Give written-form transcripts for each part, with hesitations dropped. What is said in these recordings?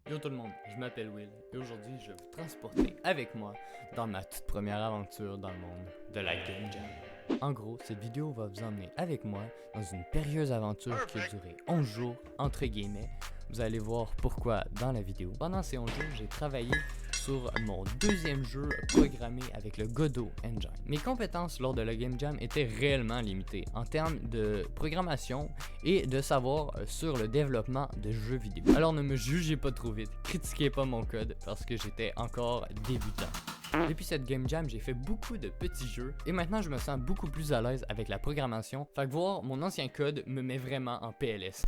Yo tout le monde, je m'appelle Will et aujourd'hui je vais vous transporter avec moi dans ma toute première aventure dans le monde de la Game Jam. En gros, cette vidéo va vous emmener avec moi dans une périlleuse aventure qui a duré 11 jours entre guillemets. Vous allez voir pourquoi dans la vidéo. Pendant ces 11 jours, j'ai travaillé sur mon deuxième jeu programmé avec le Godot Engine. Mes compétences lors de la Game Jam étaient réellement limitées en termes de programmation et de savoir sur le développement de jeux vidéo. Alors ne me jugez pas trop vite, critiquez pas mon code parce que j'étais encore débutant. Depuis cette Game Jam, j'ai fait beaucoup de petits jeux et maintenant je me sens beaucoup plus à l'aise avec la programmation. Fait que voir mon ancien code me met vraiment en PLS.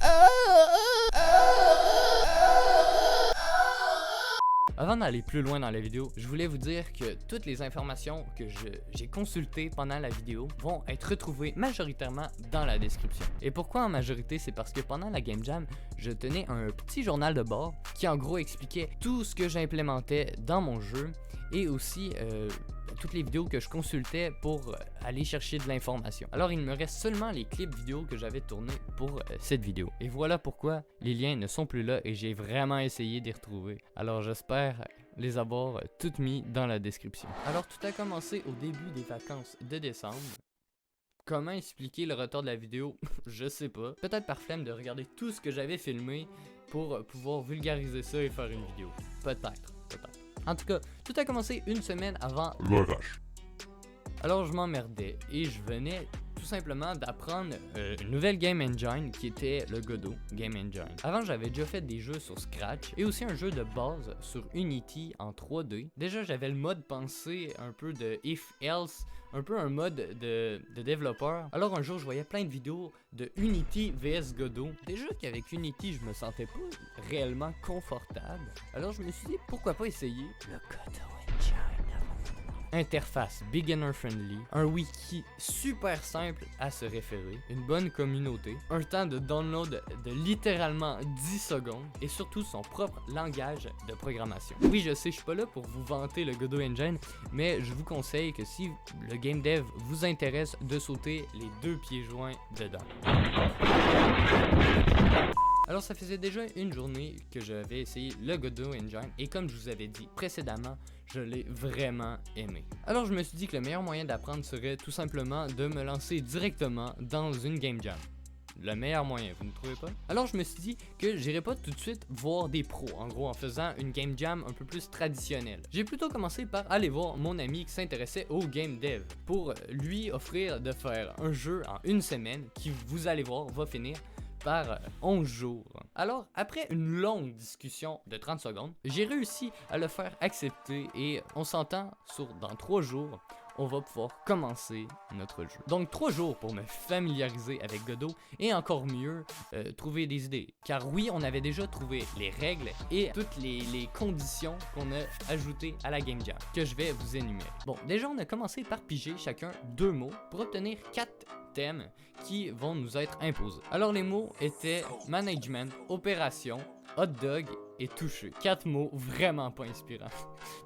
Avant d'aller plus loin dans la vidéo, je voulais vous dire que toutes les informations que j'ai consultées pendant la vidéo vont être retrouvées majoritairement dans la description. Et pourquoi en majorité? C'est parce que pendant la Game Jam, je tenais un petit journal de bord qui en gros expliquait tout ce que j'implémentais dans mon jeu et aussi toutes les vidéos que je consultais pour aller chercher de l'information. Alors il me reste seulement les clips vidéo que j'avais tournés pour cette vidéo. Et voilà pourquoi les liens ne sont plus là et j'ai vraiment essayé d'y retrouver. Alors j'espère les avoir toutes mis dans la description. Alors tout a commencé au début des vacances de décembre. Comment expliquer le retard de la vidéo? Je sais pas. Peut-être par flemme de regarder tout ce que j'avais filmé pour pouvoir vulgariser ça et faire une vidéo. Peut-être. En tout cas, tout a commencé une semaine avant l'orage. Alors je m'emmerdais et je venais tout simplement d'apprendre une nouvelle Game Engine qui était le Godot Game Engine. Avant j'avais déjà fait des jeux sur Scratch et aussi un jeu de base sur Unity en 3D. Déjà j'avais le mode pensée un peu de if else, un peu un mode de développeur. Alors un jour je voyais plein de vidéos de Unity vs Godot. Déjà qu'avec Unity je me sentais pas réellement confortable. Alors je me suis dit pourquoi pas essayer le Godot Engine. Interface beginner friendly, un wiki super simple à se référer, une bonne communauté, un temps de download de littéralement 10 secondes et surtout son propre langage de programmation. Oui, je sais, je suis pas là pour vous vanter le Godot Engine, mais je vous conseille que si le game dev vous intéresse de sauter les 2 pieds joints dedans. Alors ça faisait déjà une journée que j'avais essayé le Godot Engine et comme je vous avais dit précédemment, je l'ai vraiment aimé. Alors je me suis dit que le meilleur moyen d'apprendre serait tout simplement de me lancer directement dans une Game Jam. Le meilleur moyen, vous ne trouvez pas? Alors je me suis dit que j'irais pas tout de suite voir des pros, en gros en faisant une Game Jam un peu plus traditionnelle. J'ai plutôt commencé par aller voir mon ami qui s'intéressait au game dev pour lui offrir de faire un jeu en une semaine qui, vous allez voir, va finir par 11 jours. Alors, après une longue discussion de 30 secondes, j'ai réussi à le faire accepter et on s'entend sur dans 3 jours, on va pouvoir commencer notre jeu. Donc 3 jours pour me familiariser avec Godot et encore mieux, trouver des idées. Car oui, on avait déjà trouvé les règles et toutes les conditions qu'on a ajoutées à la Game Jam, que je vais vous énumérer. Bon, déjà on a commencé par piger chacun 2 mots pour obtenir 4 thèmes qui vont nous être imposés. Alors les mots étaient management, opération, hot dog et toucher. 4 mots vraiment pas inspirants.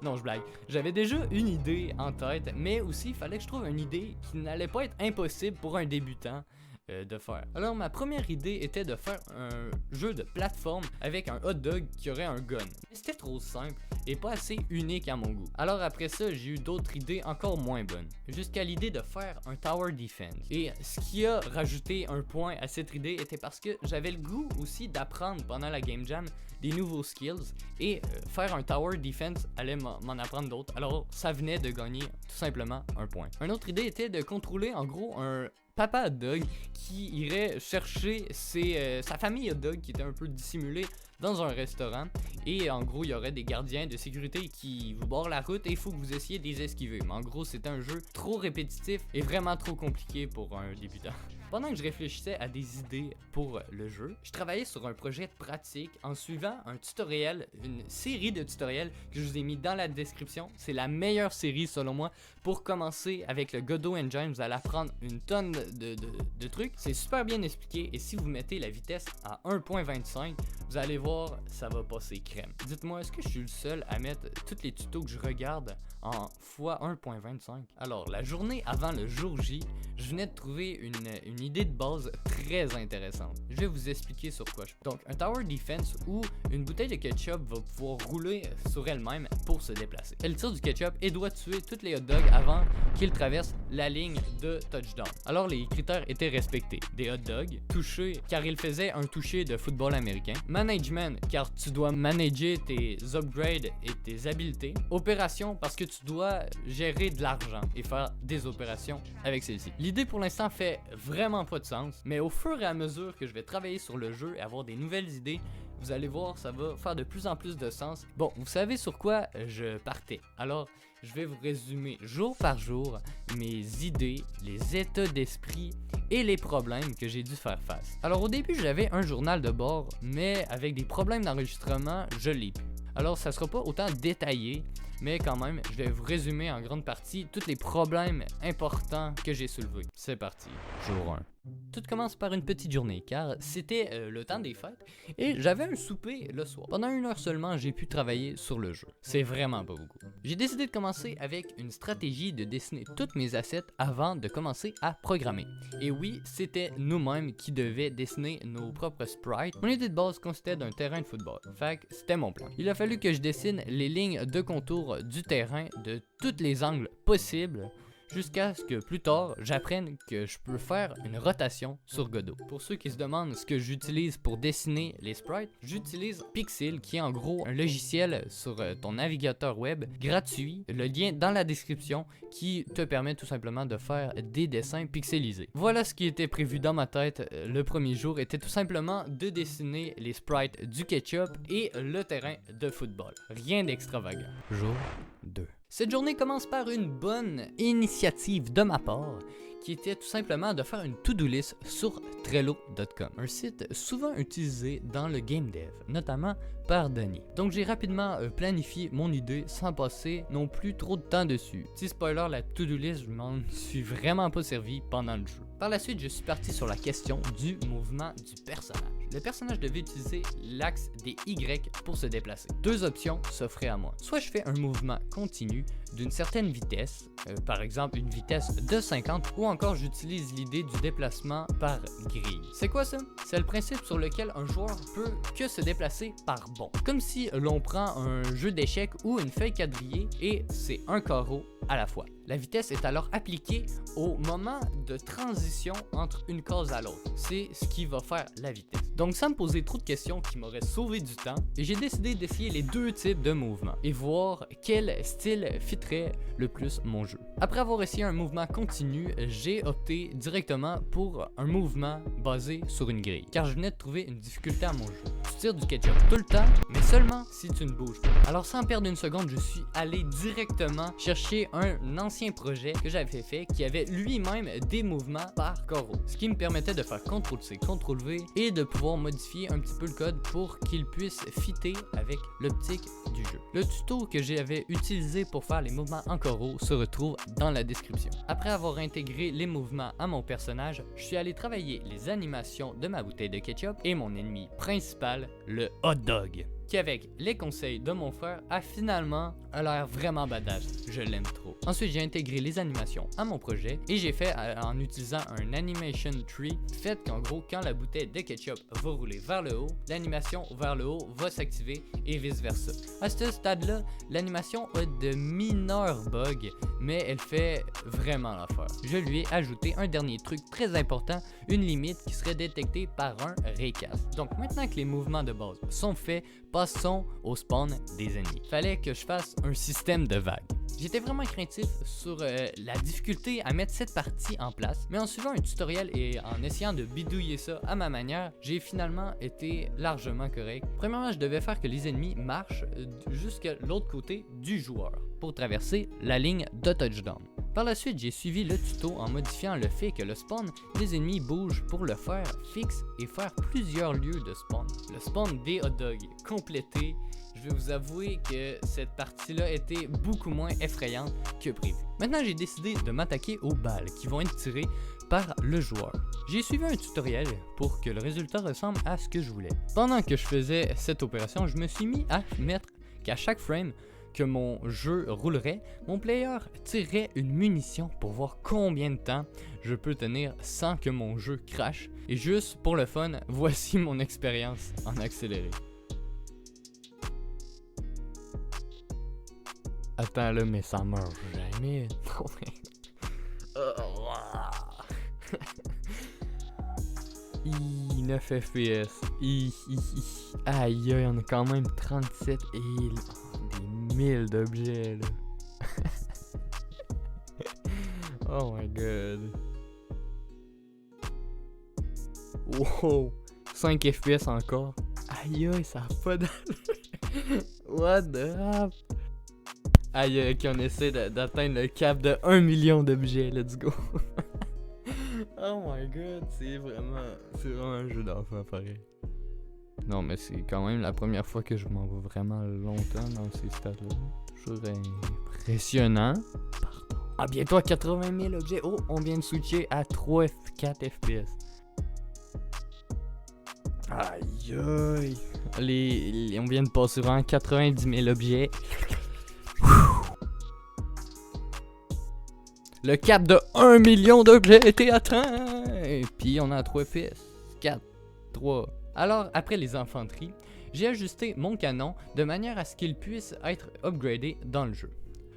Non, je blague. J'avais déjà une idée en tête, mais aussi il fallait que je trouve une idée qui n'allait pas être impossible pour un débutant de faire. Alors ma première idée était de faire un jeu de plateforme avec un hot dog qui aurait un gun. C'était trop simple et pas assez unique à mon goût. Alors après ça, j'ai eu d'autres idées encore moins bonnes. Jusqu'à l'idée de faire un tower defense. Et ce qui a rajouté un point à cette idée était parce que j'avais le goût aussi d'apprendre pendant la Game Jam des nouveaux skills et faire un tower defense allait m'en apprendre d'autres. Alors ça venait de gagner tout simplement un point. Une autre idée était de contrôler en gros un papa hot dog qui irait chercher sa famille hot dog qui était un peu dissimulée dans un restaurant et en gros il y aurait des gardiens de sécurité qui vous barrent la route et il faut que vous essayiez de les esquiver. Mais en gros c'était un jeu trop répétitif et vraiment trop compliqué pour un débutant. Pendant que je réfléchissais à des idées pour le jeu, je travaillais sur un projet pratique en suivant un tutoriel, une série de tutoriels que je vous ai mis dans la description. C'est la meilleure série selon moi pour commencer avec le Godot Engine. Vous allez apprendre une tonne de trucs. C'est super bien expliqué et si vous mettez la vitesse à 1.25, vous allez voir, ça va passer crème. Dites-moi, est-ce que je suis le seul à mettre tous les tutos que je regarde en x1.25? Alors, la journée avant le jour J, je venais de trouver une une idée de base très intéressante. Je vais vous expliquer sur quoi je parle. Donc, un tower defense où une bouteille de ketchup va pouvoir rouler sur elle-même pour se déplacer. Elle tire du ketchup et doit tuer tous les hot dogs avant qu'ils traversent la ligne de touchdown. Alors, les critères étaient respectés. Des hot dogs, toucher car il faisait un toucher de football américain, management car tu dois manager tes upgrades et tes habiletés, opération parce que tu dois gérer de l'argent et faire des opérations avec celle-ci. L'idée pour l'instant fait vraiment pas de sens, mais au fur et à mesure que je vais travailler sur le jeu et avoir des nouvelles idées, vous allez voir, ça va faire de plus en plus de sens. Bon, vous savez sur quoi je partais. Alors, je vais vous résumer jour par jour mes idées, les états d'esprit et les problèmes que j'ai dû faire face. Alors, au début, j'avais un journal de bord, mais avec des problèmes d'enregistrement, je l'ai plus. Alors, ça sera pas autant détaillé, mais quand même, je vais vous résumer en grande partie tous les problèmes importants que j'ai soulevés. C'est parti, jour 1. Tout commence par une petite journée, car c'était le temps des fêtes, et j'avais un souper le soir. Pendant 1 heure seulement, j'ai pu travailler sur le jeu. C'est vraiment pas beaucoup. J'ai décidé de commencer avec une stratégie de dessiner toutes mes assets avant de commencer à programmer. Et oui, c'était nous-mêmes qui devions dessiner nos propres sprites. Mon idée de base consistait d'un terrain de football. Fait que c'était mon plan. Il a fallu que je dessine les lignes de contour du terrain de tous les angles possibles, jusqu'à ce que plus tard, j'apprenne que je peux faire une rotation sur Godot. Pour ceux qui se demandent ce que j'utilise pour dessiner les sprites, j'utilise Pixel, qui est en gros un logiciel sur ton navigateur web gratuit. Le lien dans la description qui te permet tout simplement de faire des dessins pixelisés. Voilà ce qui était prévu dans ma tête le premier jour, était tout simplement de dessiner les sprites du ketchup et le terrain de football. Rien d'extravagant. Jour 2. Cette journée commence par une bonne initiative de ma part, qui était tout simplement de faire une to-do list sur Trello.com, un site souvent utilisé dans le game dev, notamment par Denis. Donc j'ai rapidement planifié mon idée sans passer non plus trop de temps dessus. Petit spoiler, la to-do list, je m'en suis vraiment pas servi pendant le jeu. Par la suite, je suis parti sur la question du mouvement du personnage. Le personnage devait utiliser l'axe des Y pour se déplacer. 2 options s'offraient à moi. Soit je fais un mouvement continu d'une certaine vitesse, par exemple une vitesse de 50, ou encore j'utilise l'idée du déplacement par grille. C'est quoi ça? C'est le principe sur lequel un joueur peut que se déplacer par bond. Comme si l'on prend un jeu d'échecs ou une feuille quadrillée et c'est un carreau à la fois. La vitesse est alors appliquée au moment de transition entre une case à l'autre. C'est ce qui va faire la vitesse. Donc sans me poser trop de questions qui m'auraient sauvé du temps, j'ai décidé d'essayer les 2 types de mouvements et voir quel style fitterait le plus mon jeu. Après avoir essayé un mouvement continu, j'ai opté directement pour un mouvement basé sur une grille, car je venais de trouver une difficulté à mon jeu. Tu tires du ketchup tout le temps, mais seulement si tu ne bouges pas. Alors sans perdre une seconde, je suis allé directement chercher un ancien projet que j'avais fait qui avait lui-même des mouvements par carreau, ce qui me permettait de faire CTRL-C, CTRL-V et de pouvoir modifier un petit peu le code pour qu'il puisse fitter avec l'optique du jeu. Le tuto que j'avais utilisé pour faire les mouvements en carreau se retrouve dans la description. Après avoir intégré les mouvements à mon personnage, je suis allé travailler les animations de ma bouteille de ketchup et mon ennemi principal, le hot dog, qui avec les conseils de mon frère a finalement l'air vraiment badass. Je l'aime trop. Ensuite, j'ai intégré les animations à mon projet et j'ai fait en utilisant un animation tree, fait qu'en gros, quand la bouteille de ketchup va rouler vers le haut, l'animation vers le haut va s'activer et vice versa. À ce stade-là, l'animation a de mineurs bugs, mais elle fait vraiment l'affaire. Je lui ai ajouté un dernier truc très important, une limite qui serait détectée par un raycast. Donc maintenant que les mouvements de base sont faits, passons au spawn des ennemis. Fallait que je fasse un système de vagues. J'étais vraiment craintif sur la difficulté à mettre cette partie en place, mais en suivant un tutoriel et en essayant de bidouiller ça à ma manière, j'ai finalement été largement correct. Premièrement, je devais faire que les ennemis marchent jusqu'à l'autre côté du joueur pour traverser la ligne de touchdown. Par la suite, j'ai suivi le tuto en modifiant le fait que le spawn des ennemis bouge pour le faire fixe et faire plusieurs lieux de spawn. Le spawn des hot dogs complété, je vais vous avouer que cette partie-là était beaucoup moins effrayante que prévu. Maintenant, j'ai décidé de m'attaquer aux balles qui vont être tirées par le joueur. J'ai suivi un tutoriel pour que le résultat ressemble à ce que je voulais. Pendant que je faisais cette opération, je me suis mis à mettre qu'à chaque frame, que mon jeu roulerait, mon player tirerait une munition pour voir combien de temps je peux tenir sans que mon jeu crache. Et juste pour le fun, voici mon expérience en accéléré. Attends là, mais ça meurt jamais. 9 FPS. Aïe, on a quand même 37 et des 1000 d'objets là. Oh my god. Wow. 5 FPS encore. Aïe, ça a pas d'allure. What the rap? Aïe, ok, on essaie d'atteindre le cap de 1 million d'objets. Let's go. Oh my god, c'est vraiment un jeu d'enfant pareil. Non, mais c'est quand même la première fois que je m'en vais vraiment longtemps dans ces stades-là. Toujours impressionnant. Pardon. Ah, bientôt à 80 000 objets. Oh, on vient de switcher à 4 FPS. Aïe aïe. On vient de passer vraiment 90 000 objets. Le cap de 1 million d'objets a été atteint. Et puis on a 3 FPS. 4, 3. Alors, après les infanteries, j'ai ajusté mon canon de manière à ce qu'il puisse être upgradé dans le jeu.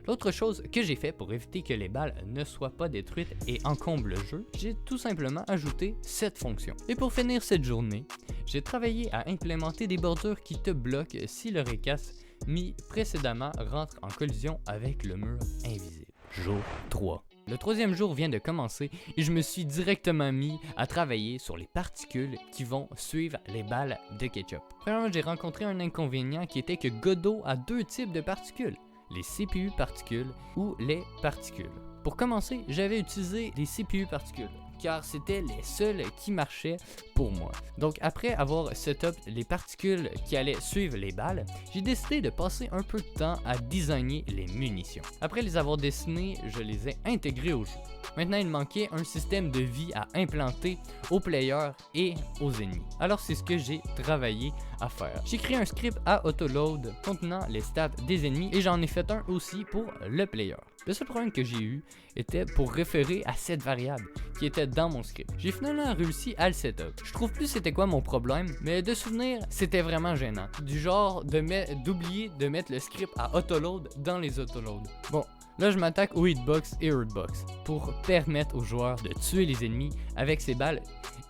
L'autre chose que j'ai fait pour éviter que les balles ne soient pas détruites et encombrent le jeu, j'ai tout simplement ajouté cette fonction. Et pour finir cette journée, j'ai travaillé à implémenter des bordures qui te bloquent si le récasse mis précédemment rentre en collision avec le mur invisible. Jour 3. Le troisième jour vient de commencer et je me suis directement mis à travailler sur les particules qui vont suivre les balles de ketchup. Premièrement, j'ai rencontré un inconvénient qui était que Godot a deux types de particules, les CPU particules ou les particules. Pour commencer, j'avais utilisé les CPU particules car c'était les seuls qui marchaient pour moi. Donc après avoir setup les particules qui allaient suivre les balles, j'ai décidé de passer un peu de temps à designer les munitions. Après les avoir dessinées, je les ai intégrées au jeu. Maintenant, il manquait un système de vie à implanter aux players et aux ennemis. Alors c'est ce que j'ai travaillé à faire. J'ai créé un script à autoload contenant les stats des ennemis et j'en ai fait un aussi pour le player. Le seul problème que j'ai eu était pour référer à cette variable qui était dans mon script. J'ai finalement réussi à le setup. Je trouve plus c'était quoi mon problème, mais de souvenir, c'était vraiment gênant. Du genre d'oublier de mettre le script à autoload dans les autoloads. Bon, là je m'attaque aux hitbox et hurtbox pour permettre aux joueurs de tuer les ennemis avec ces balles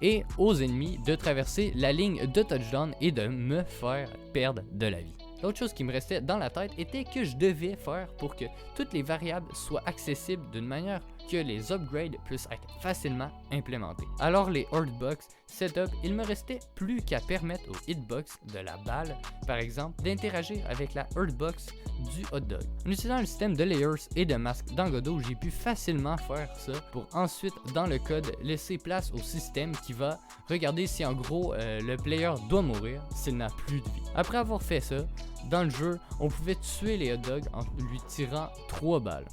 et aux ennemis de traverser la ligne de touchdown et de me faire perdre de la vie. L'autre chose qui me restait dans la tête était que je devais faire pour que toutes les variables soient accessibles d'une manière que les upgrades puissent être facilement implémentés. Alors les hurtbox setup, il me restait plus qu'à permettre aux hitbox de la balle, par exemple, d'interagir avec la hurtbox du hot dog. En utilisant le système de layers et de masques dans Godot, j'ai pu facilement faire ça pour ensuite, dans le code, laisser place au système qui va regarder si en gros le player doit mourir s'il n'a plus de vie. Après avoir fait ça, dans le jeu, on pouvait tuer les hot dogs en lui tirant 3 balles.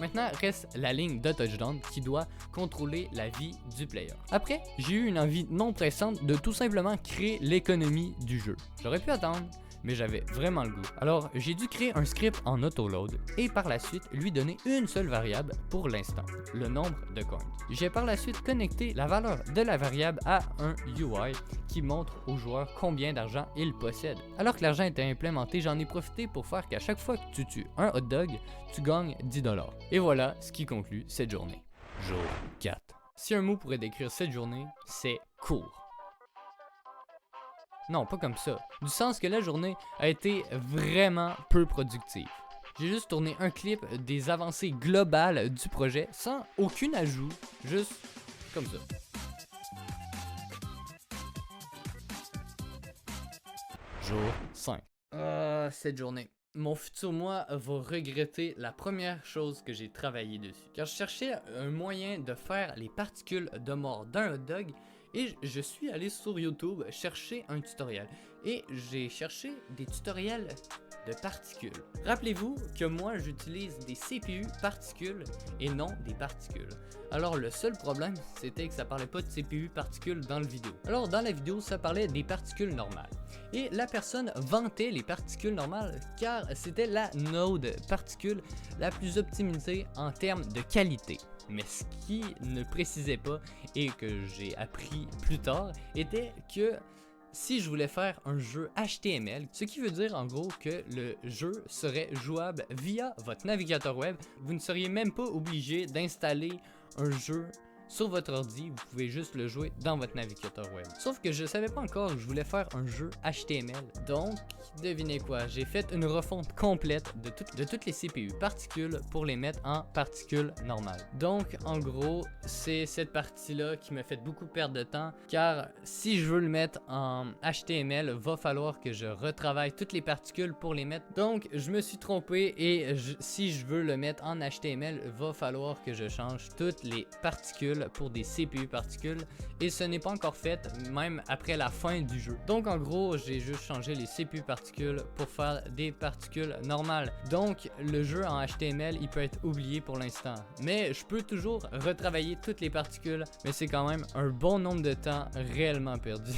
Maintenant reste la ligne de touchdown qui doit contrôler la vie du player. Après, j'ai eu une envie non pressante de tout simplement créer l'économie du jeu. J'aurais pu attendre, mais j'avais vraiment le goût. Alors j'ai dû créer un script en autoload et par la suite lui donner une seule variable pour l'instant, le nombre de coins. J'ai par la suite connecté la valeur de la variable à un UI qui montre aux joueurs combien d'argent ils possèdent. Alors que l'argent était implémenté, j'en ai profité pour faire qu'à chaque fois que tu tues un hot dog, tu gagnes 10$. Et voilà ce qui conclut cette journée. Jour 4. Si un mot pourrait décrire cette journée, c'est court. Non, pas comme ça. Du sens que la journée a été vraiment peu productive. J'ai juste tourné un clip des avancées globales du projet sans aucun ajout, juste comme ça. Jour 5. Cette journée. Mon futur moi va regretter la première chose que j'ai travaillé dessus. Car je cherchais un moyen de faire les particules de mort d'un hot dog et je suis allé sur YouTube chercher un tutoriel. Et j'ai cherché des tutoriels de particules. Rappelez-vous que moi j'utilise des CPU particules et non des particules. Alors le seul problème c'était que ça parlait pas de CPU particules dans le vidéo. Alors dans la vidéo ça parlait des particules normales. Et la personne vantait les particules normales car c'était la node particule la plus optimisée en termes de qualité. Mais ce qui ne précisait pas et que j'ai appris plus tard était que si je voulais faire un jeu HTML, ce qui veut dire en gros que le jeu serait jouable via votre navigateur web, vous ne seriez même pas obligé d'installer un jeu sur votre ordi, vous pouvez juste le jouer dans votre navigateur web. Sauf que je savais pas encore que je voulais faire un jeu HTML. Donc, devinez quoi, j'ai fait une refonte complète de toutes les CPU particules pour les mettre en particules normales. Donc, en gros, c'est cette partie-là qui m'a fait beaucoup perdre de temps, car si je veux le mettre en HTML, va falloir que je retravaille toutes les particules pour les mettre. Donc, je me suis trompé et si je veux le mettre en HTML, va falloir que je change toutes les particules pour des CPU particules et ce n'est pas encore fait même après la fin du jeu. Donc en gros j'ai juste changé les CPU particules pour faire des particules normales. Donc le jeu en HTML il peut être oublié pour l'instant, mais je peux toujours retravailler toutes les particules, mais c'est quand même un bon nombre de temps réellement perdu.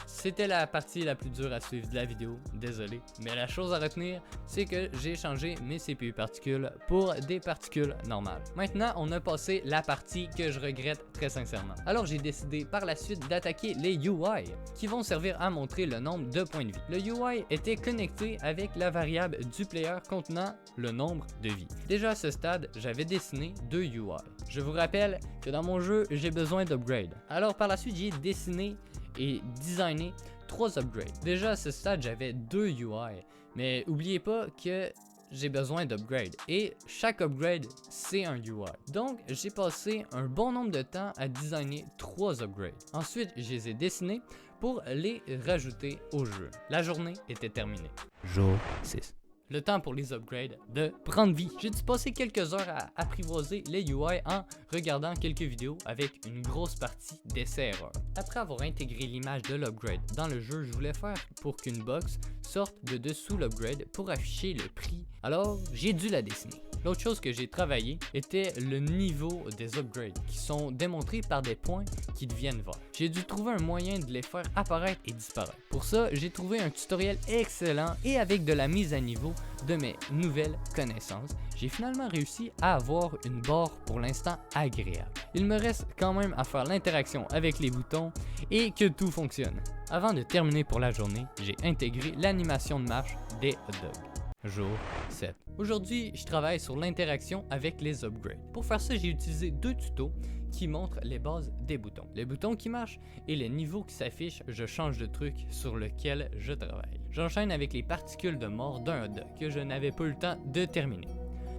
C'était la partie la plus dure à suivre de la vidéo, désolé. Mais la chose à retenir, c'est que j'ai changé mes CPU particules pour des particules normales. Maintenant, on a passé la partie que je regrette très sincèrement. Alors j'ai décidé par la suite d'attaquer les UI, qui vont servir à montrer le nombre de points de vie. Le UI était connecté avec la variable du player contenant le nombre de vie. Déjà à ce stade, j'avais dessiné 2 UI. Je vous rappelle que dans mon jeu, j'ai besoin d'upgrade. Alors par la suite, j'ai dessiné et designer 3 upgrades. Déjà à ce stade, j'avais 2 UI, mais oubliez pas que j'ai besoin d'upgrade et chaque upgrade c'est un UI. Donc j'ai passé un bon nombre de temps à designer 3 upgrades. Ensuite, je les ai dessinés pour les rajouter au jeu. La journée était terminée. Jour 6. Le temps pour les upgrades de prendre vie. J'ai dû passer quelques heures à apprivoiser les UI en regardant quelques vidéos avec une grosse partie d'essais-erreurs. Après avoir intégré l'image de l'upgrade dans le jeu, je voulais faire pour qu'une box sorte de dessous l'upgrade pour afficher le prix. Alors, j'ai dû la dessiner. L'autre chose que j'ai travaillé était le niveau des upgrades qui sont démontrés par des points qui deviennent verts. J'ai dû trouver un moyen de les faire apparaître et disparaître. Pour ça, j'ai trouvé un tutoriel excellent et avec de la mise à niveau de mes nouvelles connaissances, j'ai finalement réussi à avoir une barre pour l'instant agréable. Il me reste quand même à faire l'interaction avec les boutons et que tout fonctionne. Avant de terminer pour la journée, j'ai intégré l'animation de marche des hot dogs. Jour 7. Aujourd'hui, je travaille sur l'interaction avec les upgrades. Pour faire ça, j'ai utilisé 2 tutos qui montrent les bases des boutons. Les boutons qui marchent et les niveaux qui s'affichent, je change de truc sur lequel je travaille. J'enchaîne avec les particules de mort d'un hot dog que je n'avais pas eu le temps de terminer.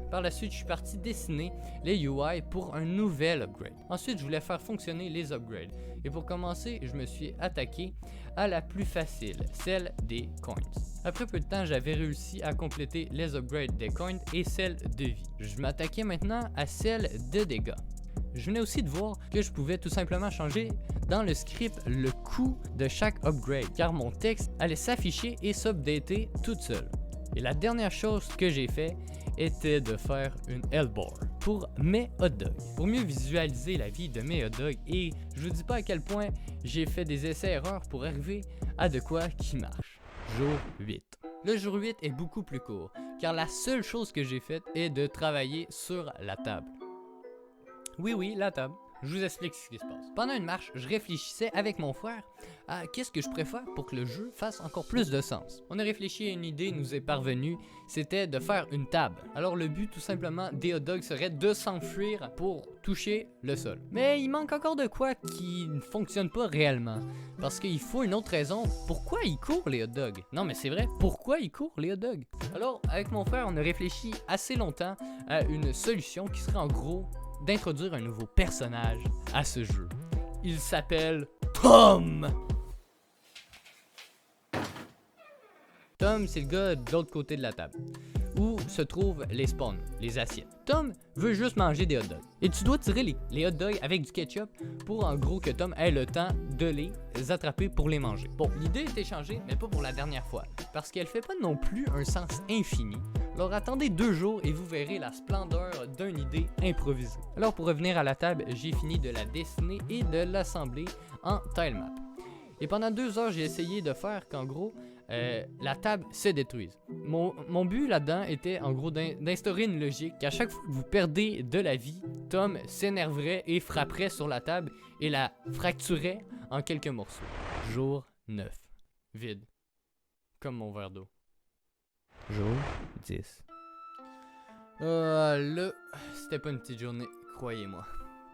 Par la suite, je suis parti dessiner les UI pour un nouvel upgrade. Ensuite, je voulais faire fonctionner les upgrades. Et pour commencer, je me suis attaqué à la plus facile, celle des coins. Après peu de temps, j'avais réussi à compléter les upgrades des coins et celle de vie. Je m'attaquais maintenant à celle de dégâts. Je venais aussi de voir que je pouvais tout simplement changer dans le script le coût de chaque upgrade, car mon texte allait s'afficher et s'updater toute seule. Et la dernière chose que j'ai fait était de faire une L-bar pour mes hot dogs. Pour mieux visualiser la vie de mes hot dogs, et je vous dis pas à quel point j'ai fait des essais-erreurs pour arriver à de quoi qui marche. Jour 8. Le jour 8 est beaucoup plus court, car la seule chose que j'ai faite est de travailler sur la table. Oui, la table. Je vous explique ce qui se passe. Pendant une marche, je réfléchissais avec mon frère à qu'est-ce que je préfère pour que le jeu fasse encore plus de sens. On a réfléchi à une idée, nous est parvenue, c'était de faire une table. Alors le but tout simplement des hot dogs serait de s'enfuir pour toucher le sol. Mais il manque encore de quoi qui ne fonctionne pas réellement. Parce qu'il faut une autre raison. Pourquoi ils courent les hot dogs? Non mais c'est vrai, pourquoi ils courent les hot dogs? Alors avec mon frère, on a réfléchi assez longtemps à une solution qui serait en gros d'introduire un nouveau personnage à ce jeu. Il s'appelle Tom! Tom, c'est le gars de l'autre côté de la table, où se trouvent les spawns, les assiettes. Tom veut juste manger des hot dogs. Et tu dois tirer les hot dogs avec du ketchup pour en gros que Tom ait le temps de les attraper pour les manger. Bon, l'idée était changée, mais pas pour la dernière fois, parce qu'elle fait pas non plus un sens infini. Alors attendez 2 jours et vous verrez la splendeur d'une idée improvisée. Alors pour revenir à la table, j'ai fini de la dessiner et de l'assembler en tilemap. Et pendant 2 heures, j'ai essayé de faire qu'en gros, la table se détruise. Mon but là-dedans était en gros d'instaurer une logique qu'à chaque fois que vous perdez de la vie, Tom s'énerverait et frapperait sur la table et la fracturerait en quelques morceaux. Jour 9. Vide. Comme mon verre d'eau. Jour 10. Là, c'était pas une petite journée, croyez-moi.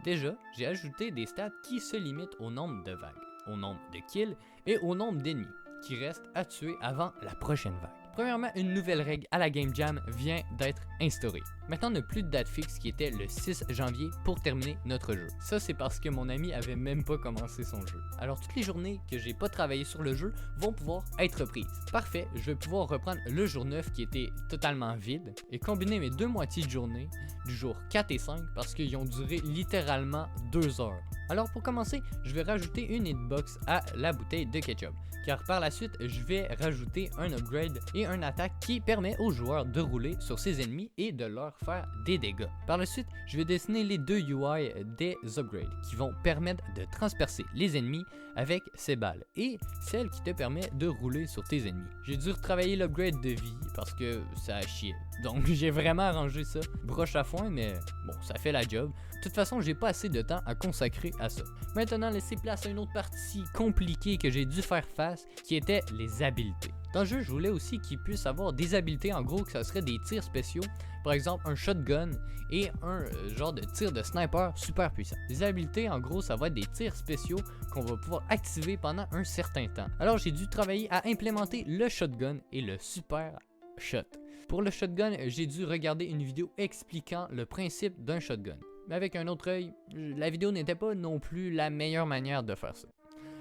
Déjà, j'ai ajouté des stats qui se limitent au nombre de vagues, au nombre de kills et au nombre d'ennemis qui restent à tuer avant la prochaine vague. Premièrement, une nouvelle règle à la Game Jam vient d'être instaurée. Maintenant, on n'a plus de date fixe qui était le 6 janvier pour terminer notre jeu. Ça, c'est parce que mon ami avait même pas commencé son jeu. Alors, toutes les journées que j'ai pas travaillé sur le jeu vont pouvoir être reprises. Parfait, je vais pouvoir reprendre le jour 9 qui était totalement vide et combiner mes 2 moitiés de journée du jour 4 et 5 parce qu'ils ont duré littéralement 2 heures. Alors, pour commencer, je vais rajouter une hitbox à la bouteille de ketchup. Car par la suite, je vais rajouter un upgrade et une attaque qui permet aux joueurs de rouler sur ses ennemis et de leur faire des dégâts. Par la suite, je vais dessiner les 2 UI des upgrades qui vont permettre de transpercer les ennemis avec ces balles et celle qui te permet de rouler sur tes ennemis. J'ai dû retravailler l'upgrade de vie parce que ça a chié. Donc j'ai vraiment arrangé ça broche à foin, mais bon, ça fait la job. De toute façon, j'ai pas assez de temps à consacrer à ça. Maintenant, laissez place à une autre partie compliquée que j'ai dû faire face, qui était les habiletés. Dans le jeu, je voulais aussi qu'ils puissent avoir des habiletés, en gros, que ça serait des tirs spéciaux, par exemple un shotgun et un genre de tir de sniper super puissant. Les habiletés, en gros, ça va être des tirs spéciaux qu'on va pouvoir activer pendant un certain temps. Alors, j'ai dû travailler à implémenter le shotgun et le super shot. Pour le shotgun, j'ai dû regarder une vidéo expliquant le principe d'un shotgun. Mais avec un autre œil, la vidéo n'était pas non plus la meilleure manière de faire ça.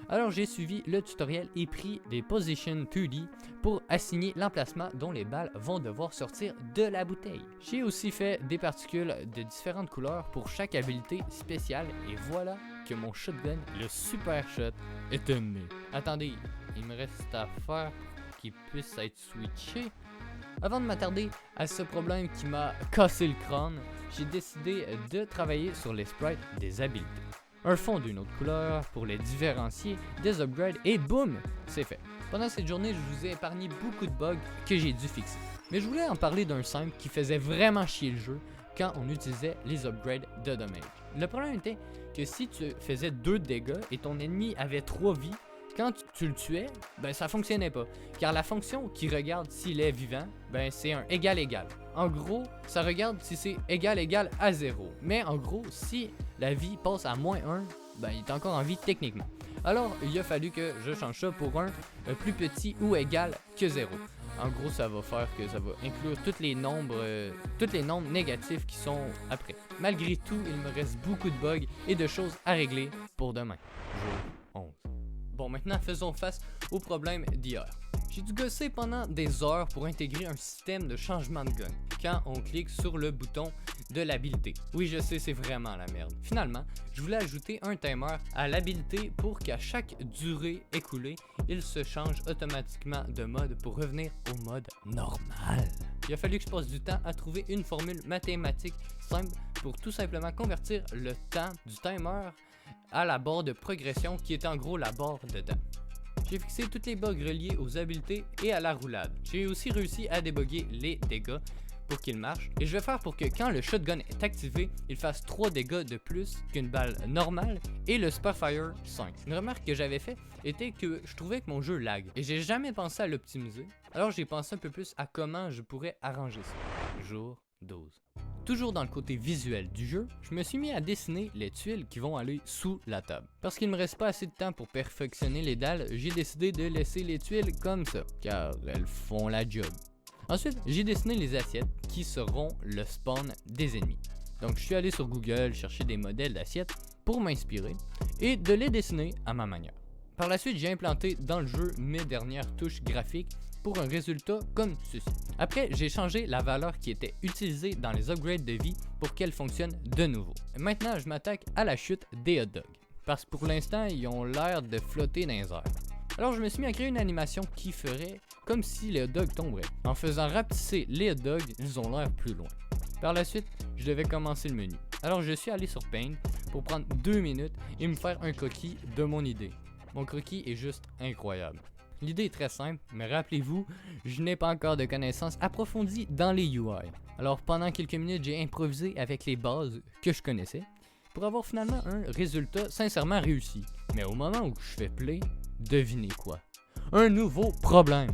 Alors j'ai suivi le tutoriel et pris des positions 2D pour assigner l'emplacement dont les balles vont devoir sortir de la bouteille. J'ai aussi fait des particules de différentes couleurs pour chaque habilité spéciale et voilà que mon shotgun, le super shot, est terminé. Attendez, il me reste à faire pour qu'il puisse être switché. Avant de m'attarder à ce problème qui m'a cassé le crâne, j'ai décidé de travailler sur les sprites des habiletés. Un fond d'une autre couleur pour les différencier des upgrades et boum, c'est fait. Pendant cette journée, je vous ai épargné beaucoup de bugs que j'ai dû fixer. Mais je voulais en parler d'un simple qui faisait vraiment chier le jeu quand on utilisait les upgrades de dommage. Le problème était que si tu faisais 2 dégâts et ton ennemi avait 3 vies, quand tu le tuais, ben ça fonctionnait pas. Car la fonction qui regarde s'il est vivant, ben c'est un égal-égal. En gros, ça regarde si c'est égal-égal à 0. Mais en gros, si la vie passe à -1, ben il est encore en vie techniquement. Alors, il a fallu que je change ça pour un plus petit ou égal que 0. En gros, ça va faire que ça va inclure tous les nombres négatifs qui sont après. Malgré tout, il me reste beaucoup de bugs et de choses à régler pour demain. Jour 11. Bon, maintenant faisons face au problème d'hier. J'ai dû gosser pendant des heures pour intégrer un système de changement de gun quand on clique sur le bouton de l'habilité. Oui, je sais, c'est vraiment la merde. Finalement, je voulais ajouter un timer à l'habilité pour qu'à chaque durée écoulée, il se change automatiquement de mode pour revenir au mode normal. Il a fallu que je passe du temps à trouver une formule mathématique simple pour tout simplement convertir le temps du timer à la barre de progression qui est en gros la barre de temps. J'ai fixé toutes les bugs reliés aux habiletés et à la roulade. J'ai aussi réussi à débugger les dégâts pour qu'ils marchent et je vais faire pour que quand le shotgun est activé, il fasse 3 dégâts de plus qu'une balle normale et le Spitfire 5. Une remarque que j'avais fait était que je trouvais que mon jeu lag et j'ai jamais pensé à l'optimiser. Alors j'ai pensé un peu plus à comment je pourrais arranger ça. Jour 12. Toujours dans le côté visuel du jeu, je me suis mis à dessiner les tuiles qui vont aller sous la table. Parce qu'il ne me reste pas assez de temps pour perfectionner les dalles, j'ai décidé de laisser les tuiles comme ça, car elles font la job. Ensuite, j'ai dessiné les assiettes qui seront le spawn des ennemis. Donc je suis allé sur Google chercher des modèles d'assiettes pour m'inspirer et de les dessiner à ma manière. Par la suite, j'ai implanté dans le jeu mes dernières touches graphiques pour un résultat comme ceci. Après, j'ai changé la valeur qui était utilisée dans les upgrades de vie pour qu'elle fonctionne de nouveau. Maintenant, je m'attaque à la chute des hot dogs, parce que pour l'instant, ils ont l'air de flotter dans les airs. Alors, je me suis mis à créer une animation qui ferait comme si les hot dogs tomberaient. En faisant rapetisser les hot dogs, ils ont l'air plus loin. Par la suite, je devais commencer le menu. Alors, je suis allé sur Paint pour prendre 2 minutes et me faire un coquille de mon idée. Mon croquis est juste incroyable. L'idée est très simple, mais rappelez-vous, je n'ai pas encore de connaissances approfondies dans les UI. Alors pendant quelques minutes, j'ai improvisé avec les bases que je connaissais pour avoir finalement un résultat sincèrement réussi. Mais au moment où je fais play, devinez quoi? Un nouveau problème!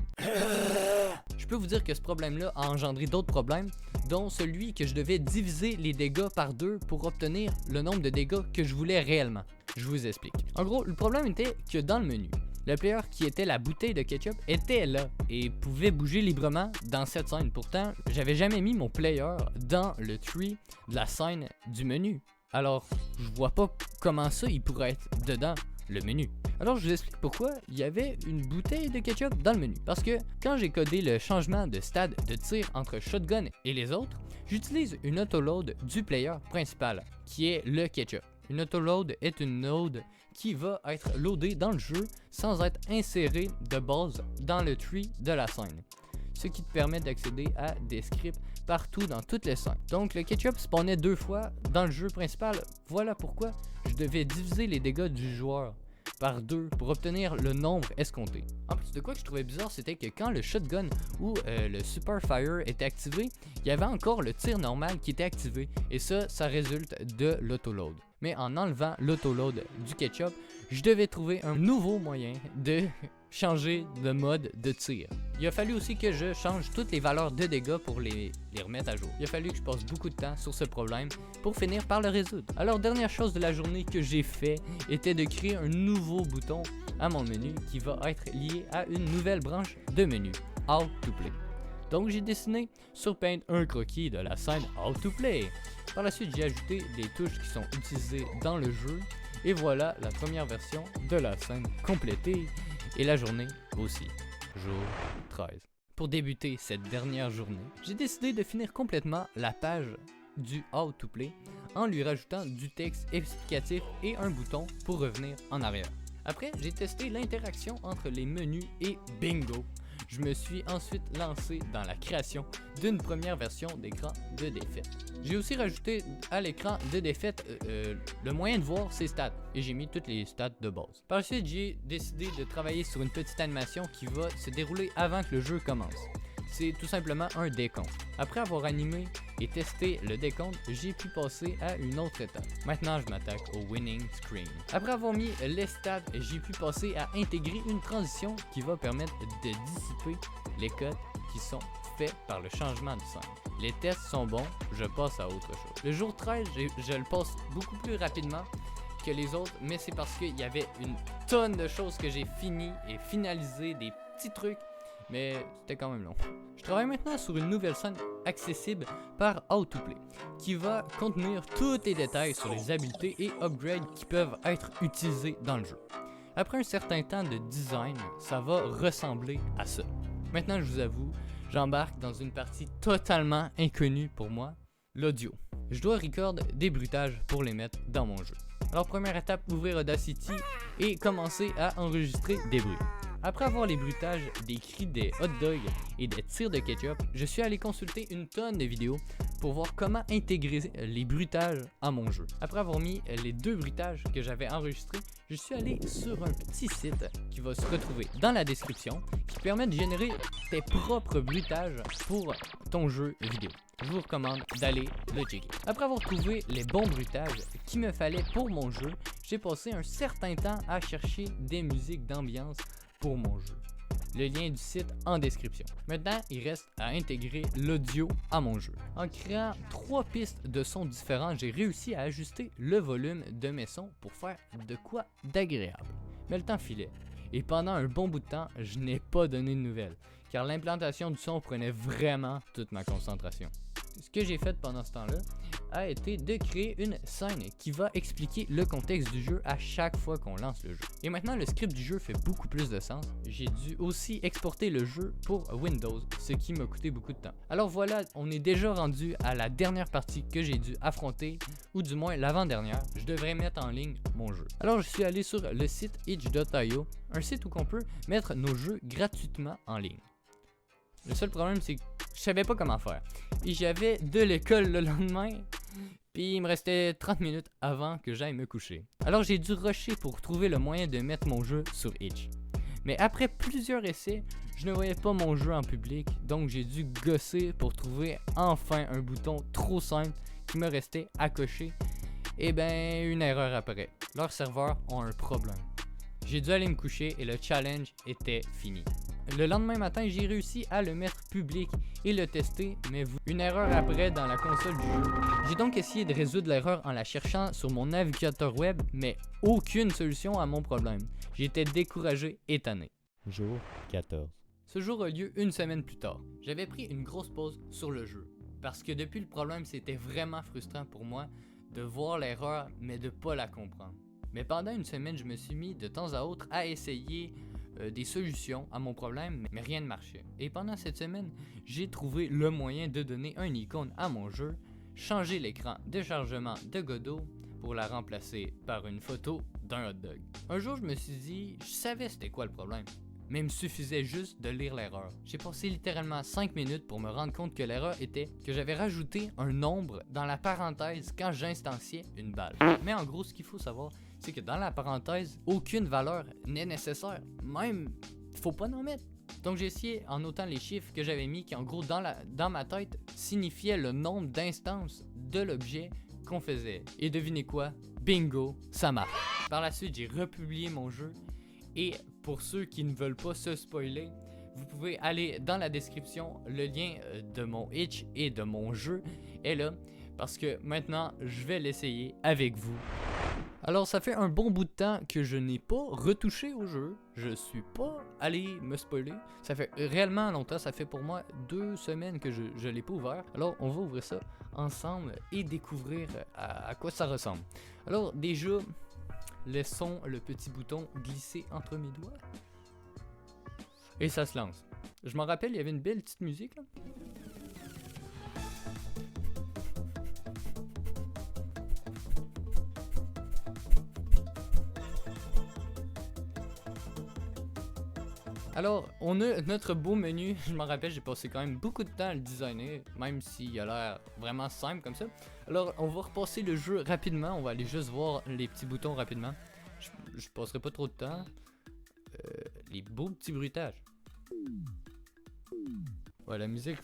Je peux vous dire que ce problème-là a engendré d'autres problèmes, dont celui que je devais diviser les dégâts par 2 pour obtenir le nombre de dégâts que je voulais réellement. Je vous explique. En gros, le problème était que dans le menu, le player qui était la bouteille de ketchup était là et pouvait bouger librement dans cette scène. Pourtant, j'avais jamais mis mon player dans le tree de la scène du menu. Alors, je vois pas comment ça il pourrait être dedans le menu. Alors je vous explique pourquoi il y avait une bouteille de ketchup dans le menu. Parce que quand j'ai codé le changement de stade de tir entre shotgun et les autres, j'utilise une autoload du player principal, qui est le ketchup. Une autoload est une node qui va être loadée dans le jeu sans être insérée de base dans le tree de la scène. Ce qui te permet d'accéder à des scripts partout dans toutes les scènes. Donc le ketchup spawnait 2 fois dans le jeu principal, voilà pourquoi je devais diviser les dégâts du joueur par 2 pour obtenir le nombre escompté. En plus de quoi que je trouvais bizarre, c'était que quand le shotgun ou le super fire était activé, il y avait encore le tir normal qui était activé et ça résulte de l'autoload. Mais en enlevant l'autoload du ketchup, je devais trouver un nouveau moyen de changer de mode de tir. Il a fallu aussi que je change toutes les valeurs de dégâts pour les remettre à jour. Il a fallu que je passe beaucoup de temps sur ce problème pour finir par le résoudre. Alors dernière chose de la journée que j'ai fait était de créer un nouveau bouton à mon menu qui va être lié à une nouvelle branche de menu, How to Play. Donc j'ai dessiné sur Paint un croquis de la scène How to Play. Par la suite j'ai ajouté les touches qui sont utilisées dans le jeu et voilà la première version de la scène complétée et la journée aussi, jour 13. Pour débuter cette dernière journée, j'ai décidé de finir complètement la page du How to Play en lui rajoutant du texte explicatif et un bouton pour revenir en arrière. Après, j'ai testé l'interaction entre les menus et bingo. Je me suis ensuite lancé dans la création d'une première version d'écran de défaite. J'ai aussi rajouté à l'écran de défaite le moyen de voir ses stats et j'ai mis toutes les stats de base. Par la suite, j'ai décidé de travailler sur une petite animation qui va se dérouler avant que le jeu commence. C'est tout simplement un décompte. Après avoir animé et testé le décompte, j'ai pu passer à une autre étape. Maintenant, je m'attaque au winning screen. Après avoir mis les stats, j'ai pu passer à intégrer une transition qui va permettre de dissiper les codes qui sont faits par le changement de scène. Les tests sont bons, je passe à autre chose. Le jour 13, je le passe beaucoup plus rapidement que les autres, mais c'est parce qu'il y avait une tonne de choses que j'ai fini et finalisé, des petits trucs. Mais c'était quand même long. Je travaille maintenant sur une nouvelle scène accessible par How to Play, qui va contenir tous les détails sur les habiletés et upgrades qui peuvent être utilisés dans le jeu. Après un certain temps de design, ça va ressembler à ça. Maintenant, je vous avoue, j'embarque dans une partie totalement inconnue pour moi, l'audio. Je dois record des bruitages pour les mettre dans mon jeu. Alors première étape, ouvrir Audacity et commencer à enregistrer des bruits. Après avoir les bruitages des cris des hot dogs et des tirs de ketchup, je suis allé consulter une tonne de vidéos pour voir comment intégrer les bruitages à mon jeu. Après avoir mis les 2 bruitages que j'avais enregistrés, je suis allé sur un petit site qui va se retrouver dans la description qui permet de générer tes propres bruitages pour ton jeu vidéo. Je vous recommande d'aller le checker. Après avoir trouvé les bons bruitages qu'il me fallait pour mon jeu, j'ai passé un certain temps à chercher des musiques d'ambiance pour mon jeu. Le lien du site en description. Maintenant, il reste à intégrer l'audio à mon jeu. En créant 3 pistes de sons différents, j'ai réussi à ajuster le volume de mes sons pour faire de quoi d'agréable. Mais le temps filait. Et pendant un bon bout de temps, je n'ai pas donné de nouvelles, car l'implantation du son prenait vraiment toute ma concentration. Ce que j'ai fait pendant ce temps-là a été de créer une scène qui va expliquer le contexte du jeu à chaque fois qu'on lance le jeu. Et maintenant, le script du jeu fait beaucoup plus de sens. J'ai dû aussi exporter le jeu pour Windows, ce qui m'a coûté beaucoup de temps. Alors voilà, on est déjà rendu à la dernière partie que j'ai dû affronter, ou du moins l'avant-dernière. Je devrais mettre en ligne mon jeu. Alors je suis allé sur le site itch.io, un site où on peut mettre nos jeux gratuitement en ligne. Le seul problème, c'est que je savais pas comment faire. Et j'avais de l'école le lendemain, Puis il me restait 30 minutes avant que j'aille me coucher. Alors j'ai dû rusher pour trouver le moyen de mettre mon jeu sur Itch. Mais après plusieurs essais, je ne voyais pas mon jeu en public, donc j'ai dû gosser pour trouver enfin un bouton trop simple qui me restait à cocher. Et ben, une erreur apparaît. Leurs serveurs ont un problème. J'ai dû aller me coucher et le challenge était fini. Le lendemain matin, j'ai réussi à le mettre public et le tester, mais une erreur apparaît dans la console du jeu. J'ai donc essayé de résoudre l'erreur en la cherchant sur mon navigateur web, mais aucune solution à mon problème. J'étais découragé et tanné. Jour 14. Ce jour a lieu une semaine plus tard. J'avais pris une grosse pause sur le jeu, parce que depuis le problème, c'était vraiment frustrant pour moi de voir l'erreur, mais de pas la comprendre. Mais pendant une semaine, je me suis mis de temps à autre à essayer des solutions à mon problème, mais rien ne marchait. Et pendant cette semaine, j'ai trouvé le moyen de donner un icône à mon jeu, changer l'écran de chargement de Godot pour la remplacer par une photo d'un hot dog. Un jour, je me suis dit, je savais c'était quoi le problème, mais il me suffisait juste de lire l'erreur. J'ai passé littéralement 5 minutes pour me rendre compte que l'erreur était que j'avais rajouté un nombre dans la parenthèse quand j'instanciais une balle. Mais en gros, ce qu'il faut savoir, c'est que dans la parenthèse, aucune valeur n'est nécessaire. Même, faut pas en mettre. Donc j'ai essayé en notant les chiffres que j'avais mis qui en gros dans ma tête signifiaient le nombre d'instances de l'objet qu'on faisait. Et devinez quoi? Bingo, ça marche. Par la suite, j'ai republié mon jeu et pour ceux qui ne veulent pas se spoiler, vous pouvez aller dans la description, le lien de mon itch et de mon jeu est là parce que maintenant je vais l'essayer avec vous. Alors ça fait un bon bout de temps que je n'ai pas retouché au jeu, je suis pas allé me spoiler, ça fait réellement longtemps, ça fait pour moi 2 semaines que je l'ai pas ouvert, alors on va ouvrir ça ensemble et découvrir à quoi ça ressemble. Alors déjà, laissons le petit bouton glisser entre mes doigts et ça se lance. Je m'en rappelle, il y avait une belle petite musique là. Alors, on a notre beau menu. Je m'en rappelle, j'ai passé quand même beaucoup de temps à le designer, même s'il a l'air vraiment simple comme ça. Alors, on va repasser le jeu rapidement. On va aller juste voir les petits boutons rapidement. Je passerai pas trop de temps. Les beaux petits bruitages. Ouais, la musique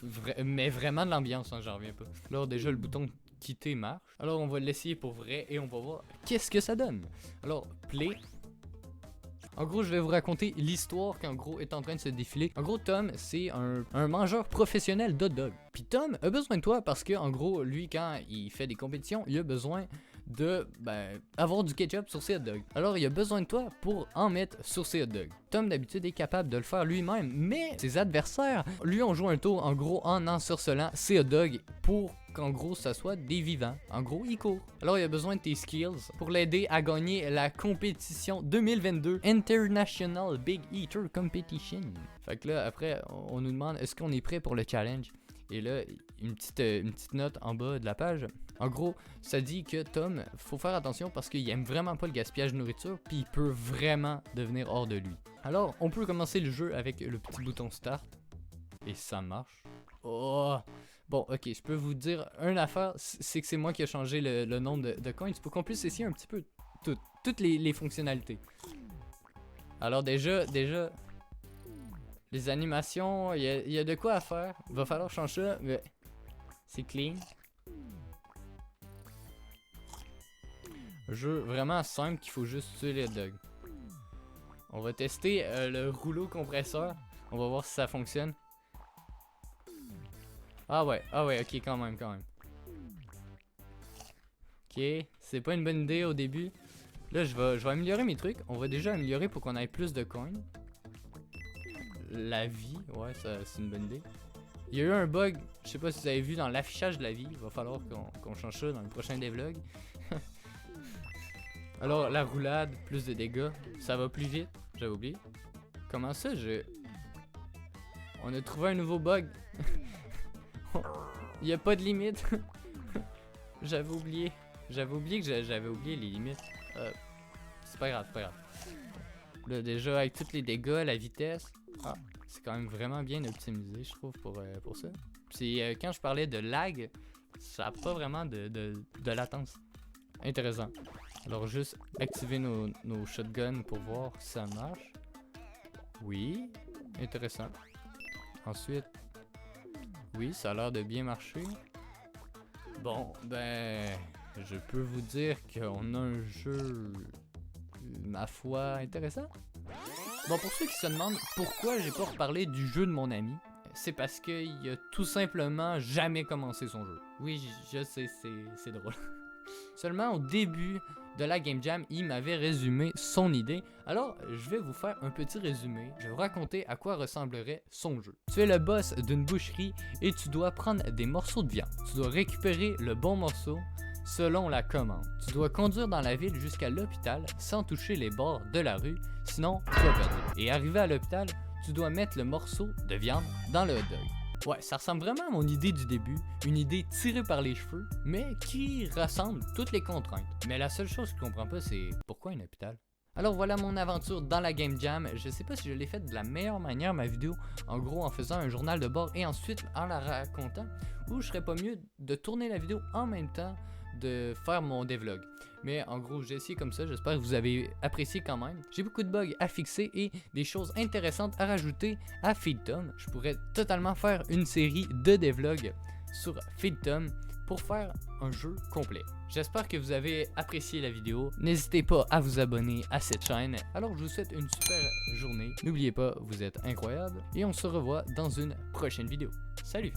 met vraiment de l'ambiance, hein, j'en reviens pas. Alors, déjà, le bouton quitter marche. Alors, on va l'essayer pour vrai et on va voir qu'est-ce que ça donne. Alors, play. En gros, je vais vous raconter l'histoire qui en gros est en train de se défiler. En gros, Tom, c'est un mangeur professionnel d'hot dog. Puis Tom a besoin de toi parce que en gros, lui, quand il fait des compétitions, il a besoin de avoir du ketchup sur ses hot dogs. Alors, il a besoin de toi pour en mettre sur ses hot dogs. Tom, d'habitude, est capable de le faire lui-même, mais ses adversaires lui ont joué un tour en gros en ensorcelant ses hot dogs pour qu'en gros ça soit des vivants. En gros, il court. Alors il a besoin de tes skills pour l'aider à gagner la compétition 2022 International Big Eater Competition. Fait que là, après, on nous demande est-ce qu'on est prêt pour le challenge? Et là, une petite note en bas de la page. En gros, ça dit que Tom, faut faire attention parce qu'il aime vraiment pas le gaspillage de nourriture, puis il peut vraiment devenir hors de lui. Alors, on peut commencer le jeu avec le petit bouton Start. Et ça marche. Oh! Bon, ok, je peux vous dire une affaire, c'est que c'est moi qui ai changé le nombre de coins pour qu'on puisse essayer un petit peu toutes les fonctionnalités. Alors déjà, les animations, il y a de quoi à faire. Il va falloir changer ça, mais c'est clean. Un jeu vraiment simple qu'il faut juste tuer les hot dogs. On va tester le rouleau compresseur. On va voir si ça fonctionne. Ah ouais, ok, quand même. Ok, c'est pas une bonne idée au début. Là, je vais améliorer mes trucs. On va déjà améliorer pour qu'on ait plus de coins. La vie, ouais, ça c'est une bonne idée. Il y a eu un bug, je sais pas si vous avez vu dans l'affichage de la vie. Il va falloir qu'on change ça dans le prochain devlog. Alors, la roulade, plus de dégâts. Ça va plus vite, j'avais oublié. Comment ça, on a trouvé un nouveau bug. Il n'y a pas de limite. J'avais oublié que j'avais oublié les limites. C'est pas grave. Là, déjà, avec tous les dégâts, la vitesse. Ah, c'est quand même vraiment bien optimisé, je trouve, pour ça. Puis quand je parlais de lag, ça n'a pas vraiment de latence. Intéressant. Alors juste activer nos shotguns pour voir si ça marche. Oui, intéressant. Ensuite, oui, ça a l'air de bien marcher. Bon, ben, je peux vous dire qu'on a un jeu, ma foi, intéressant. Bon, pour ceux qui se demandent pourquoi j'ai pas reparlé du jeu de mon ami, c'est parce qu'il a tout simplement jamais commencé son jeu. Oui, je sais, c'est drôle. Seulement au début de la Game Jam, il m'avait résumé son idée. Alors, je vais vous faire un petit résumé. Je vais vous raconter à quoi ressemblerait son jeu. Tu es le boss d'une boucherie et tu dois prendre des morceaux de viande. Tu dois récupérer le bon morceau selon la commande. Tu dois conduire dans la ville jusqu'à l'hôpital sans toucher les bords de la rue, sinon tu vas perdre. Et arrivé à l'hôpital, tu dois mettre le morceau de viande dans le hot dog. Ouais, ça ressemble vraiment à mon idée du début, une idée tirée par les cheveux, mais qui rassemble toutes les contraintes. Mais la seule chose que je comprends pas, c'est pourquoi un hôpital? Alors voilà mon aventure dans la Game Jam. Je sais pas si je l'ai faite de la meilleure manière, ma vidéo, en gros en faisant un journal de bord et ensuite en la racontant, ou je serais pas mieux de tourner la vidéo en même temps de faire mon devlog. Mais en gros, j'ai essayé comme ça, j'espère que vous avez apprécié quand même. J'ai beaucoup de bugs à fixer et des choses intéressantes à rajouter à Feedtom. Je pourrais totalement faire une série de devlogs sur Feedtom pour faire un jeu complet. J'espère que vous avez apprécié la vidéo. N'hésitez pas à vous abonner à cette chaîne. Alors je vous souhaite une super journée. N'oubliez pas, vous êtes incroyables et on se revoit dans une prochaine vidéo. Salut!